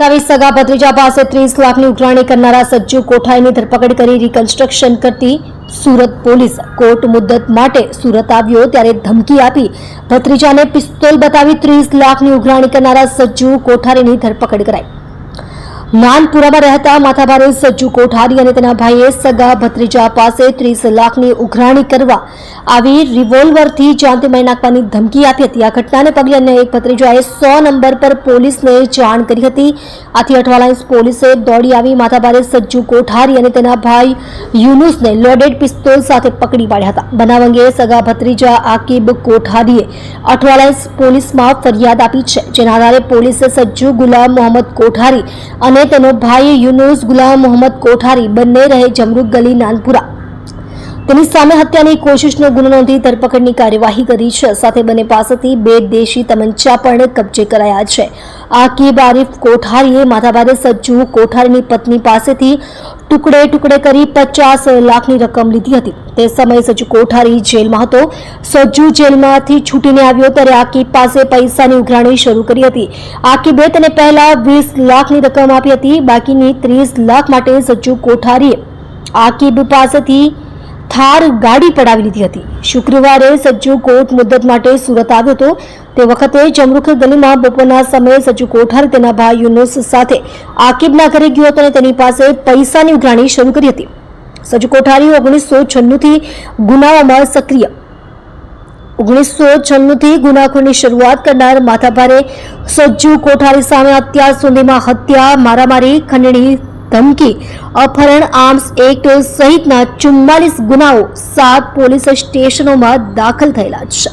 સગા ભત્રીજા પાસે 30 લાખની ઉઘરાણી કરનારા સજ્જુ કોઠારીની ધરપકડ કરી રિકન્સ્ટ્રક્શન કરતી સુરત પોલીસ કોર્ટ મુદ્દત માટે સુરત આવ્યો ત્યારે ધમકી આપી ભત્રીજાને પિસ્તોલ બતાવી 30 લાખની ઉઘરાણી કરનારા સજ્જુ કોઠારીની ધરપકડ કરાઈ। નાનપુરામાં રહેતા માથાભારે સજ્જુ કોઠારી અને તેના ભાઈએ સગા ભત્રીજા પાસે 30 લાખની ઉઘરાણી કરવા આવી રિવોલ્વરથી જાનથી મારી નાખવાની ધમકી આપી હતી। આ ઘટનાને પગલે અન્ય એક ભત્રીજાએ 100 નંબર પર પોલીસને જાણ કરી હતી। આથી અઠવાલાઇન્સ પોલીસે દોડી આવી માથાભારે સજ્જુ કોઠારી અને તેના ભાઈ યુનુસને લોડેડ પિસ્તોલ સાથે પકડી પાડ્યા હતા। બનાવ અંગે સગા ભત્રીજા આકીબ કોઠારીએ અઠવાલાઇન્સ પોલીસમાં ફરિયાદ આપી છે, જેના આધારે પોલીસે સજ્જુ ગુલામ મોહમ્મદ કોઠારી અને તેનો ભાઈ યુનુસ ગુલામ મોહમ્મદ કોઠારી બંને રહે જમરૂક ગલી નાનપુરા તેની સામે હત્યાની કોશિશનો ગુનો નોંધી ધરપકડની કાર્યવાહી કરી છે। સાથે બંને પાસેથી 2 દેશી તમંચા પણ કબજે કરાયા છે। આકીબ આરીફ કોઠારીએ માથાભારે સજ્જુ કોઠારીની પત્ની પાસેથી ટુકડે ટુકડે કરી 50 લાખની રકમ લીધી હતી। તે સમયે સજ્જુ કોઠારી જેલમાં હતો। સજ્જુ જેલમાંથી છૂટીને આવ્યો ત્યારે આકીબ પાસે પૈસાની ઉઘરાણી શરૂ કરી હતી। આકીબે તેને પહેલા 20 લાખની રકમ આપી હતી। બાકીની 30 લાખ માટે સજ્જુ કોઠારીએ આકીબ પાસેથી થાર ગાડી પડાવી લીધી હતી। શુક્રવારે સજ્જુ કોર્ટ મુદ્દત માટે સુરત આવ્યો હતો। તે વખતે જમરૂખ ગલીમાં બપોરના સમયે સજ્જુ કોઠારી તેના ભાઈ યુનુસ સાથે આકીબના ઘરે ગયો હતો અને તેની પાસે પૈસાની ઉઘરાણી શરૂ કરી હતી। સજ્જુ કોઠારી 1996થી ગુનાઓમાં સક્રિય 1996થી ગુનાખોરની શરૂઆત કરનાર માથાભારે સજ્જુ કોઠારી સામે અત્યાર સુધીમાં હત્યા, મારામારી, ખંડણી, ધમકી, અપહરણ, આર્મ્સ એક્ટ સહિતના 44 ગુનાઓ 7 પોલીસ સ્ટેશનોમાં દાખલ થયેલા છે।